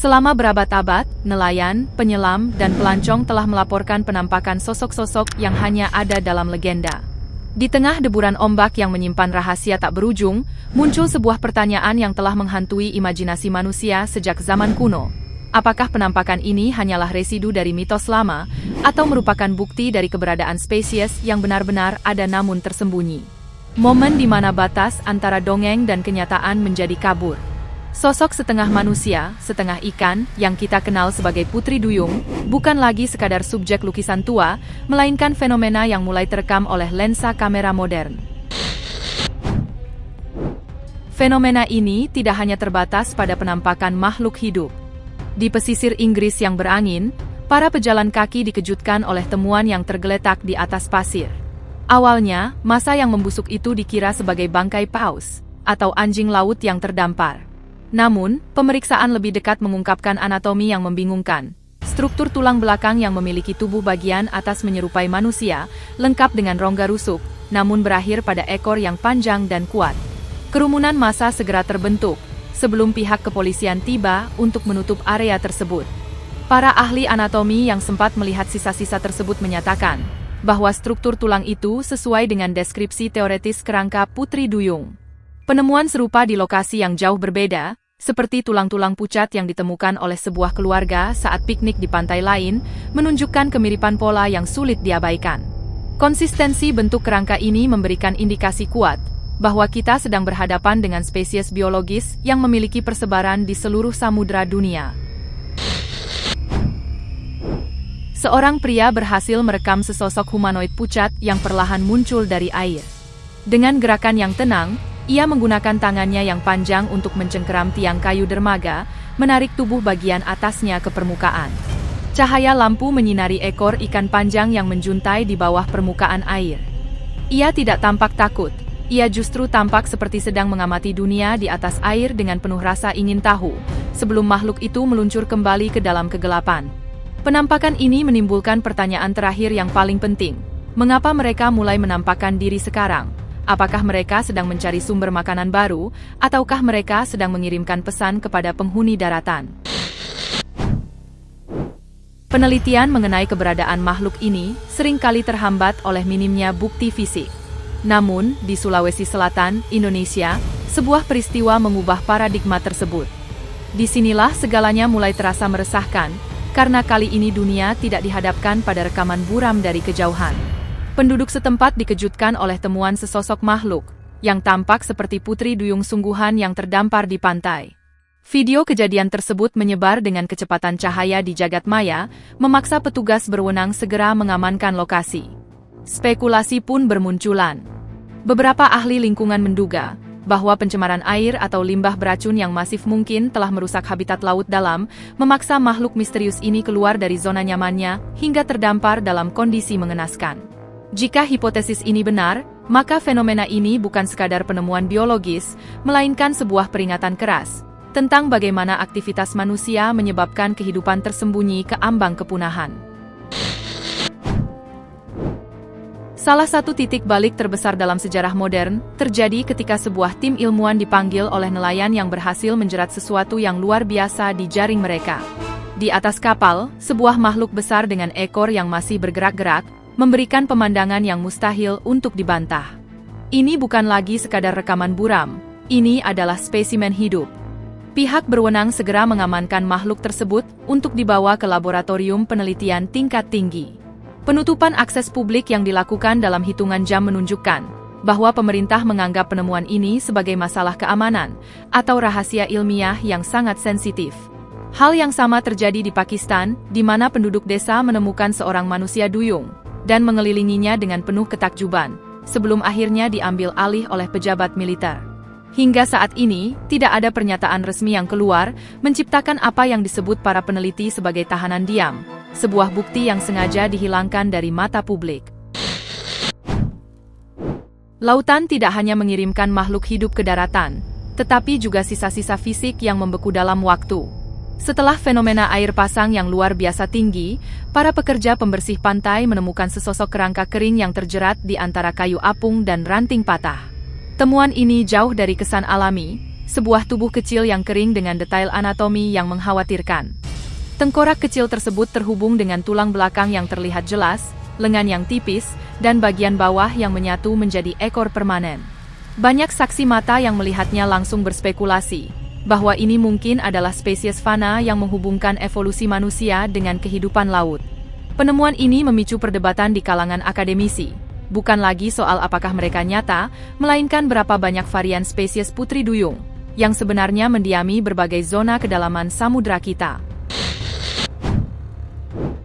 Selama berabad-abad, nelayan, penyelam, dan pelancong telah melaporkan penampakan sosok-sosok yang hanya ada dalam legenda. Di tengah deburan ombak yang menyimpan rahasia tak berujung, muncul sebuah pertanyaan yang telah menghantui imajinasi manusia sejak zaman kuno. Apakah penampakan ini hanyalah residu dari mitos lama, atau merupakan bukti dari keberadaan spesies yang benar-benar ada namun tersembunyi? Momen di mana batas antara dongeng dan kenyataan menjadi kabur. Sosok setengah manusia, setengah ikan, yang kita kenal sebagai Putri Duyung, bukan lagi sekadar subjek lukisan tua, melainkan fenomena yang mulai terekam oleh lensa kamera modern. Fenomena ini tidak hanya terbatas pada penampakan makhluk hidup. Di pesisir Inggris yang berangin, para pejalan kaki dikejutkan oleh temuan yang tergeletak di atas pasir. Awalnya, massa yang membusuk itu dikira sebagai bangkai paus, atau anjing laut yang terdampar. Namun, pemeriksaan lebih dekat mengungkapkan anatomi yang membingungkan. Struktur tulang belakang yang memiliki tubuh bagian atas menyerupai manusia, lengkap dengan rongga rusuk, namun berakhir pada ekor yang panjang dan kuat. Kerumunan massa segera terbentuk, sebelum pihak kepolisian tiba untuk menutup area tersebut. Para ahli anatomi yang sempat melihat sisa-sisa tersebut menyatakan bahwa struktur tulang itu sesuai dengan deskripsi teoretis kerangka Putri Duyung. Penemuan serupa di lokasi yang jauh berbeda, seperti tulang-tulang pucat yang ditemukan oleh sebuah keluarga saat piknik di pantai lain, menunjukkan kemiripan pola yang sulit diabaikan. Konsistensi bentuk kerangka ini memberikan indikasi kuat bahwa kita sedang berhadapan dengan spesies biologis yang memiliki persebaran di seluruh samudra dunia. Seorang pria berhasil merekam sesosok humanoid pucat yang perlahan muncul dari air. Dengan gerakan yang tenang, ia menggunakan tangannya yang panjang untuk mencengkeram tiang kayu dermaga, menarik tubuh bagian atasnya ke permukaan. Cahaya lampu menyinari ekor ikan panjang yang menjuntai di bawah permukaan air. Ia tidak tampak takut, ia justru tampak seperti sedang mengamati dunia di atas air dengan penuh rasa ingin tahu, sebelum makhluk itu meluncur kembali ke dalam kegelapan. Penampakan ini menimbulkan pertanyaan terakhir yang paling penting. Mengapa mereka mulai menampakkan diri sekarang? Apakah mereka sedang mencari sumber makanan baru, ataukah mereka sedang mengirimkan pesan kepada penghuni daratan? Penelitian mengenai keberadaan makhluk ini seringkali terhambat oleh minimnya bukti fisik. Namun, di Sulawesi Selatan, Indonesia, sebuah peristiwa mengubah paradigma tersebut. Disinilah segalanya mulai terasa meresahkan, karena kali ini dunia tidak dihadapkan pada rekaman buram dari kejauhan. Penduduk setempat dikejutkan oleh temuan sesosok makhluk, yang tampak seperti Putri Duyung sungguhan yang terdampar di pantai. Video kejadian tersebut menyebar dengan kecepatan cahaya di jagat maya, memaksa petugas berwenang segera mengamankan lokasi. Spekulasi pun bermunculan. Beberapa ahli lingkungan menduga bahwa pencemaran air atau limbah beracun yang masif mungkin telah merusak habitat laut dalam, memaksa makhluk misterius ini keluar dari zona nyamannya hingga terdampar dalam kondisi mengenaskan. Jika hipotesis ini benar, maka fenomena ini bukan sekadar penemuan biologis, melainkan sebuah peringatan keras tentang bagaimana aktivitas manusia menyebabkan kehidupan tersembunyi ke ambang kepunahan. Salah satu titik balik terbesar dalam sejarah modern terjadi ketika sebuah tim ilmuwan dipanggil oleh nelayan yang berhasil menjerat sesuatu yang luar biasa di jaring mereka. Di atas kapal, sebuah makhluk besar dengan ekor yang masih bergerak-gerak, memberikan pemandangan yang mustahil untuk dibantah. Ini bukan lagi sekadar rekaman buram, ini adalah spesimen hidup. Pihak berwenang segera mengamankan makhluk tersebut untuk dibawa ke laboratorium penelitian tingkat tinggi. Penutupan akses publik yang dilakukan dalam hitungan jam menunjukkan bahwa pemerintah menganggap penemuan ini sebagai masalah keamanan atau rahasia ilmiah yang sangat sensitif. Hal yang sama terjadi di Pakistan, di mana penduduk desa menemukan seorang manusia duyung dan mengelilinginya dengan penuh ketakjuban, sebelum akhirnya diambil alih oleh pejabat militer. Hingga saat ini, tidak ada pernyataan resmi yang keluar, menciptakan apa yang disebut para peneliti sebagai tahanan diam, sebuah bukti yang sengaja dihilangkan dari mata publik. Lautan tidak hanya mengirimkan makhluk hidup ke daratan, tetapi juga sisa-sisa fisik yang membeku dalam waktu. Setelah fenomena air pasang yang luar biasa tinggi, para pekerja pembersih pantai menemukan sesosok kerangka kering yang terjerat di antara kayu apung dan ranting patah. Temuan ini jauh dari kesan alami, sebuah tubuh kecil yang kering dengan detail anatomi yang mengkhawatirkan. Tengkorak kecil tersebut terhubung dengan tulang belakang yang terlihat jelas, lengan yang tipis, dan bagian bawah yang menyatu menjadi ekor permanen. Banyak saksi mata yang melihatnya langsung berspekulasi bahwa ini mungkin adalah spesies fana yang menghubungkan evolusi manusia dengan kehidupan laut. Penemuan ini memicu perdebatan di kalangan akademisi. Bukan lagi soal apakah mereka nyata, melainkan berapa banyak varian spesies putri duyung yang sebenarnya mendiami berbagai zona kedalaman samudra kita.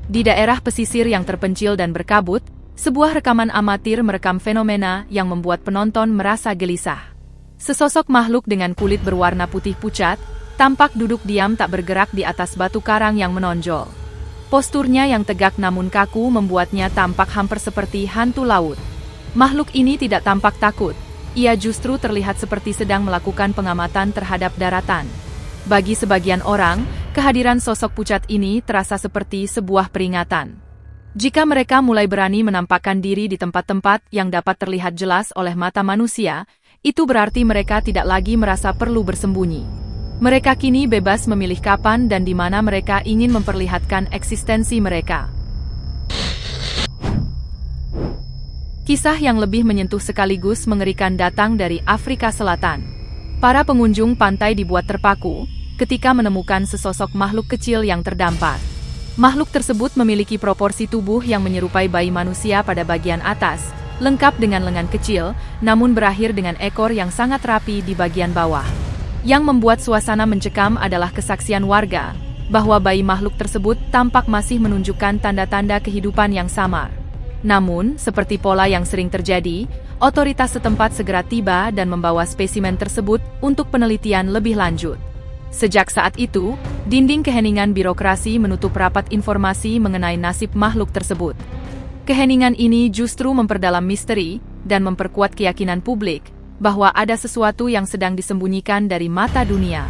Di daerah pesisir yang terpencil dan berkabut, sebuah rekaman amatir merekam fenomena yang membuat penonton merasa gelisah. Sesosok makhluk dengan kulit berwarna putih pucat, tampak duduk diam tak bergerak di atas batu karang yang menonjol. Posturnya yang tegak namun kaku membuatnya tampak hampir seperti hantu laut. Makhluk ini tidak tampak takut, ia justru terlihat seperti sedang melakukan pengamatan terhadap daratan. Bagi sebagian orang, kehadiran sosok pucat ini terasa seperti sebuah peringatan. Jika mereka mulai berani menampakkan diri di tempat-tempat yang dapat terlihat jelas oleh mata manusia, itu berarti mereka tidak lagi merasa perlu bersembunyi. Mereka kini bebas memilih kapan dan di mana mereka ingin memperlihatkan eksistensi mereka. Kisah yang lebih menyentuh sekaligus mengerikan datang dari Afrika Selatan. Para pengunjung pantai dibuat terpaku ketika menemukan sesosok makhluk kecil yang terdampar. Makhluk tersebut memiliki proporsi tubuh yang menyerupai bayi manusia pada bagian atas, lengkap dengan lengan kecil, namun berakhir dengan ekor yang sangat rapi di bagian bawah. Yang membuat suasana mencekam adalah kesaksian warga, bahwa bayi makhluk tersebut tampak masih menunjukkan tanda-tanda kehidupan yang samar. Namun, seperti pola yang sering terjadi, otoritas setempat segera tiba dan membawa spesimen tersebut untuk penelitian lebih lanjut. Sejak saat itu, dinding keheningan birokrasi menutup rapat informasi mengenai nasib makhluk tersebut. Keheningan ini justru memperdalam misteri dan memperkuat keyakinan publik bahwa ada sesuatu yang sedang disembunyikan dari mata dunia.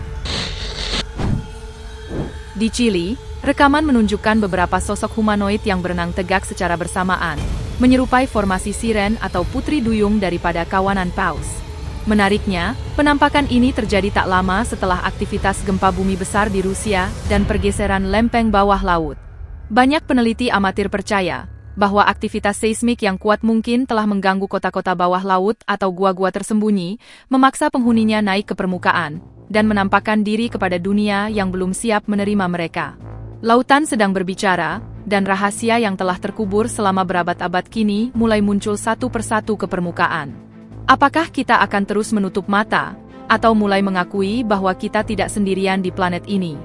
Di Chili, rekaman menunjukkan beberapa sosok humanoid yang berenang tegak secara bersamaan, menyerupai formasi siren atau putri duyung daripada kawanan paus. Menariknya, penampakan ini terjadi tak lama setelah aktivitas gempa bumi besar di Rusia dan pergeseran lempeng bawah laut. Banyak peneliti amatir percaya bahwa aktivitas seismik yang kuat mungkin telah mengganggu kota-kota bawah laut atau gua-gua tersembunyi, memaksa penghuninya naik ke permukaan, dan menampakkan diri kepada dunia yang belum siap menerima mereka. Lautan sedang berbicara, dan rahasia yang telah terkubur selama berabad-abad kini mulai muncul satu persatu ke permukaan. Apakah kita akan terus menutup mata, atau mulai mengakui bahwa kita tidak sendirian di planet ini?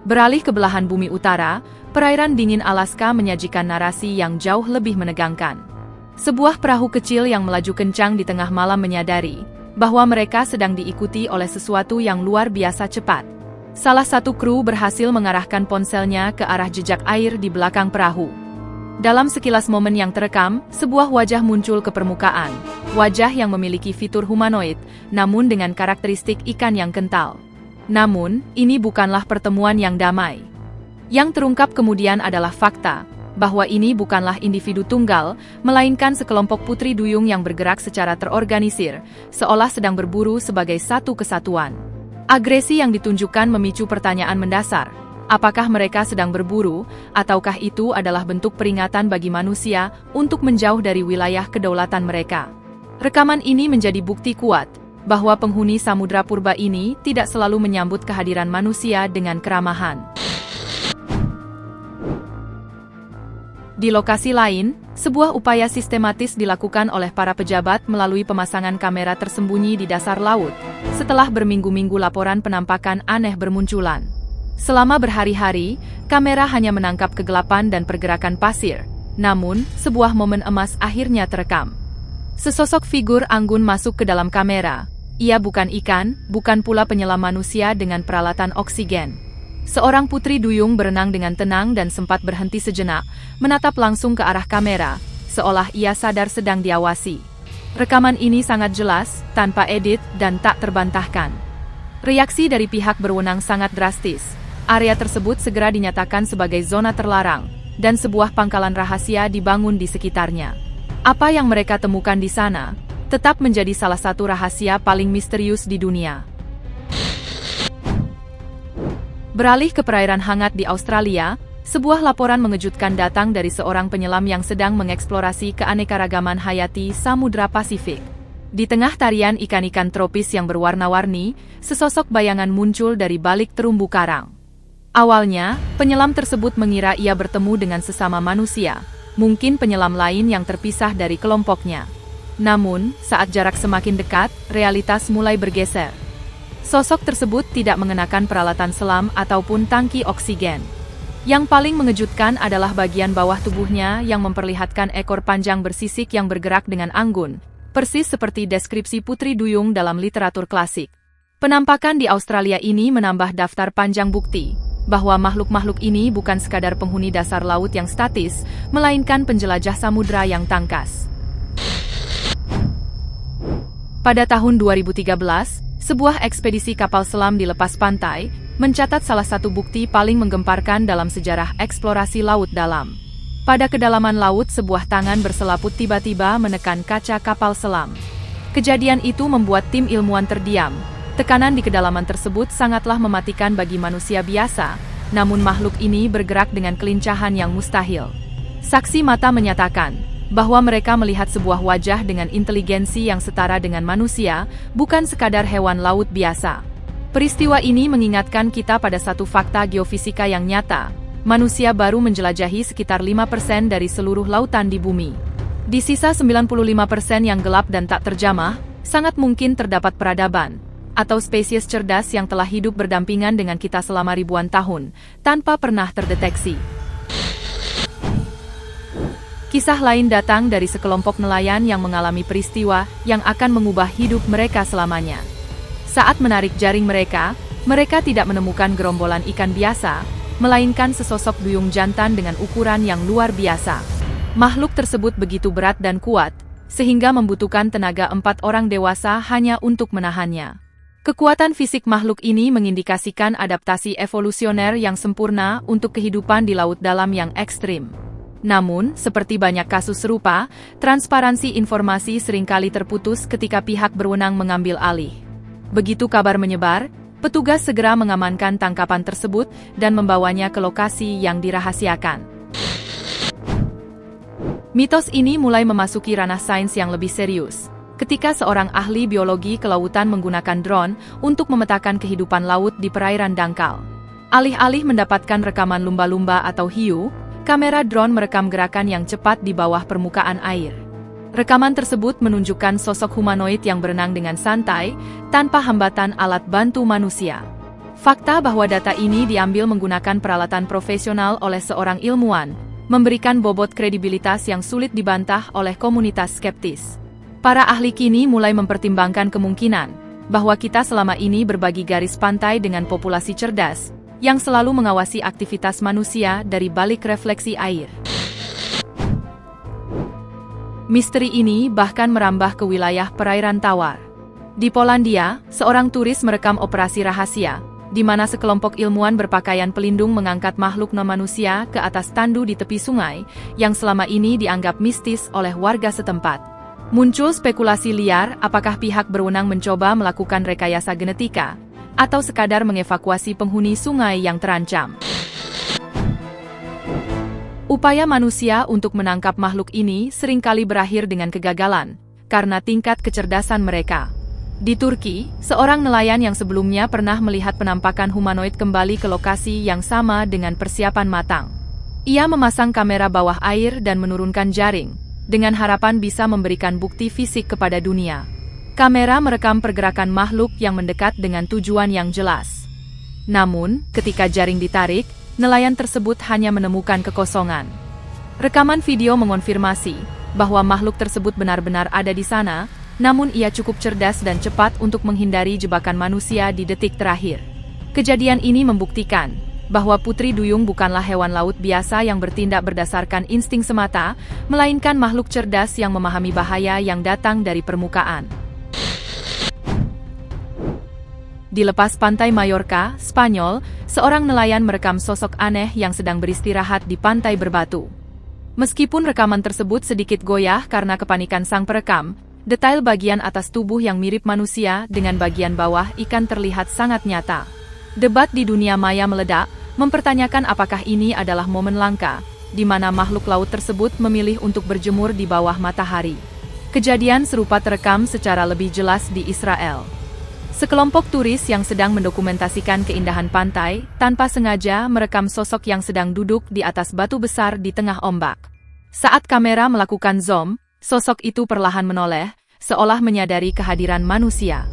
Beralih ke belahan bumi utara, perairan dingin Alaska menyajikan narasi yang jauh lebih menegangkan. Sebuah perahu kecil yang melaju kencang di tengah malam menyadari bahwa mereka sedang diikuti oleh sesuatu yang luar biasa cepat. Salah satu kru berhasil mengarahkan ponselnya ke arah jejak air di belakang perahu. Dalam sekilas momen yang terekam, sebuah wajah muncul ke permukaan. Wajah yang memiliki fitur humanoid, namun dengan karakteristik ikan yang kental. Namun, ini bukanlah pertemuan yang damai. Yang terungkap kemudian adalah fakta, bahwa ini bukanlah individu tunggal, melainkan sekelompok putri duyung yang bergerak secara terorganisir, seolah sedang berburu sebagai satu kesatuan. Agresi yang ditunjukkan memicu pertanyaan mendasar. Apakah mereka sedang berburu, ataukah itu adalah bentuk peringatan bagi manusia untuk menjauh dari wilayah kedaulatan mereka? Rekaman ini menjadi bukti kuat bahwa penghuni samudra purba ini tidak selalu menyambut kehadiran manusia dengan keramahan. Di lokasi lain, sebuah upaya sistematis dilakukan oleh para pejabat melalui pemasangan kamera tersembunyi di dasar laut, setelah berminggu-minggu laporan penampakan aneh bermunculan. Selama berhari-hari, kamera hanya menangkap kegelapan dan pergerakan pasir. Namun, sebuah momen emas akhirnya terekam. Sesosok figur anggun masuk ke dalam kamera. Ia bukan ikan, bukan pula penyelam manusia dengan peralatan oksigen. Seorang putri duyung berenang dengan tenang dan sempat berhenti sejenak, menatap langsung ke arah kamera, seolah ia sadar sedang diawasi. Rekaman ini sangat jelas, tanpa edit, dan tak terbantahkan. Reaksi dari pihak berwenang sangat drastis. Area tersebut segera dinyatakan sebagai zona terlarang, dan sebuah pangkalan rahasia dibangun di sekitarnya. Apa yang mereka temukan di sana tetap menjadi salah satu rahasia paling misterius di dunia. Beralih ke perairan hangat di Australia, sebuah laporan mengejutkan datang dari seorang penyelam yang sedang mengeksplorasi keanekaragaman hayati Samudra Pasifik. Di tengah tarian ikan-ikan tropis yang berwarna-warni, sesosok bayangan muncul dari balik terumbu karang. Awalnya, penyelam tersebut mengira ia bertemu dengan sesama manusia, mungkin penyelam lain yang terpisah dari kelompoknya. Namun, saat jarak semakin dekat, realitas mulai bergeser. Sosok tersebut tidak mengenakan peralatan selam ataupun tangki oksigen. Yang paling mengejutkan adalah bagian bawah tubuhnya yang memperlihatkan ekor panjang bersisik yang bergerak dengan anggun, persis seperti deskripsi putri duyung dalam literatur klasik. Penampakan di Australia ini menambah daftar panjang bukti bahwa makhluk-makhluk ini bukan sekadar penghuni dasar laut yang statis, melainkan penjelajah samudra yang tangkas. Pada tahun 2013, sebuah ekspedisi kapal selam di lepas pantai mencatat salah satu bukti paling menggemparkan dalam sejarah eksplorasi laut dalam. Pada kedalaman laut, sebuah tangan berselaput tiba-tiba menekan kaca kapal selam. Kejadian itu membuat tim ilmuwan terdiam. Tekanan di kedalaman tersebut sangatlah mematikan bagi manusia biasa, namun makhluk ini bergerak dengan kelincahan yang mustahil. Saksi mata menyatakan bahwa mereka melihat sebuah wajah dengan inteligensi yang setara dengan manusia, bukan sekadar hewan laut biasa. Peristiwa ini mengingatkan kita pada satu fakta geofisika yang nyata. Manusia baru menjelajahi sekitar 5% dari seluruh lautan di bumi. Di sisa 95% yang gelap dan tak terjamah, sangat mungkin terdapat peradaban atau spesies cerdas yang telah hidup berdampingan dengan kita selama ribuan tahun, tanpa pernah terdeteksi. Kisah lain datang dari sekelompok nelayan yang mengalami peristiwa yang akan mengubah hidup mereka selamanya. Saat menarik jaring mereka tidak menemukan gerombolan ikan biasa, melainkan sesosok duyung jantan dengan ukuran yang luar biasa. Makhluk tersebut begitu berat dan kuat, sehingga membutuhkan tenaga 4 orang dewasa hanya untuk menahannya. Kekuatan fisik makhluk ini mengindikasikan adaptasi evolusioner yang sempurna untuk kehidupan di laut dalam yang ekstrim. Namun, seperti banyak kasus serupa, transparansi informasi seringkali terputus ketika pihak berwenang mengambil alih. Begitu kabar menyebar, petugas segera mengamankan tangkapan tersebut dan membawanya ke lokasi yang dirahasiakan. Mitos ini mulai memasuki ranah sains yang lebih serius. Ketika seorang ahli biologi kelautan menggunakan drone untuk memetakan kehidupan laut di perairan dangkal. Alih-alih mendapatkan rekaman lumba-lumba atau hiu, kamera drone merekam gerakan yang cepat di bawah permukaan air. Rekaman tersebut menunjukkan sosok humanoid yang berenang dengan santai, tanpa hambatan alat bantu manusia. Fakta bahwa data ini diambil menggunakan peralatan profesional oleh seorang ilmuwan, memberikan bobot kredibilitas yang sulit dibantah oleh komunitas skeptis. Para ahli kini mulai mempertimbangkan kemungkinan bahwa kita selama ini berbagi garis pantai dengan populasi cerdas, yang selalu mengawasi aktivitas manusia dari balik refleksi air. Misteri ini bahkan merambah ke wilayah perairan tawar. Di Polandia, seorang turis merekam operasi rahasia, di mana sekelompok ilmuwan berpakaian pelindung mengangkat makhluk non-manusia ke atas tandu di tepi sungai, yang selama ini dianggap mistis oleh warga setempat. Muncul spekulasi liar apakah pihak berwenang mencoba melakukan rekayasa genetika, atau sekadar mengevakuasi penghuni sungai yang terancam. Upaya manusia untuk menangkap makhluk ini seringkali berakhir dengan kegagalan, karena tingkat kecerdasan mereka. Di Turki, seorang nelayan yang sebelumnya pernah melihat penampakan humanoid kembali ke lokasi yang sama dengan persiapan matang. Ia memasang kamera bawah air dan menurunkan jaring, dengan harapan bisa memberikan bukti fisik kepada dunia. Kamera merekam pergerakan makhluk yang mendekat dengan tujuan yang jelas. Namun, ketika jaring ditarik, nelayan tersebut hanya menemukan kekosongan. Rekaman video mengonfirmasi bahwa makhluk tersebut benar-benar ada di sana, namun ia cukup cerdas dan cepat untuk menghindari jebakan manusia di detik terakhir. Kejadian ini membuktikan bahwa putri duyung bukanlah hewan laut biasa yang bertindak berdasarkan insting semata, melainkan makhluk cerdas yang memahami bahaya yang datang dari permukaan. Di lepas pantai Mallorca, Spanyol, seorang nelayan merekam sosok aneh yang sedang beristirahat di pantai berbatu. Meskipun rekaman tersebut sedikit goyah karena kepanikan sang perekam, Detail bagian atas tubuh yang mirip manusia dengan bagian bawah ikan terlihat sangat nyata. Debat di dunia maya meledak, mempertanyakan apakah ini adalah momen langka, di mana makhluk laut tersebut memilih untuk berjemur di bawah matahari. Kejadian serupa terekam secara lebih jelas di Israel. Sekelompok turis yang sedang mendokumentasikan keindahan pantai, tanpa sengaja merekam sosok yang sedang duduk di atas batu besar di tengah ombak. Saat kamera melakukan zoom, sosok itu perlahan menoleh, seolah menyadari kehadiran manusia.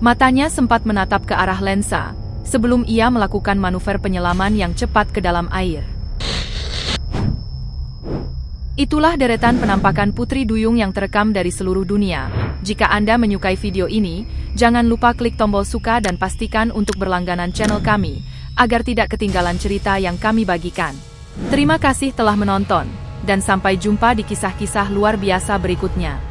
Matanya sempat menatap ke arah lensa, sebelum ia melakukan manuver penyelaman yang cepat ke dalam air. Itulah deretan penampakan putri duyung yang terekam dari seluruh dunia. Jika Anda menyukai video ini, jangan lupa klik tombol suka dan pastikan untuk berlangganan channel kami, agar tidak ketinggalan cerita yang kami bagikan. Terima kasih telah menonton, dan sampai jumpa di kisah-kisah luar biasa berikutnya.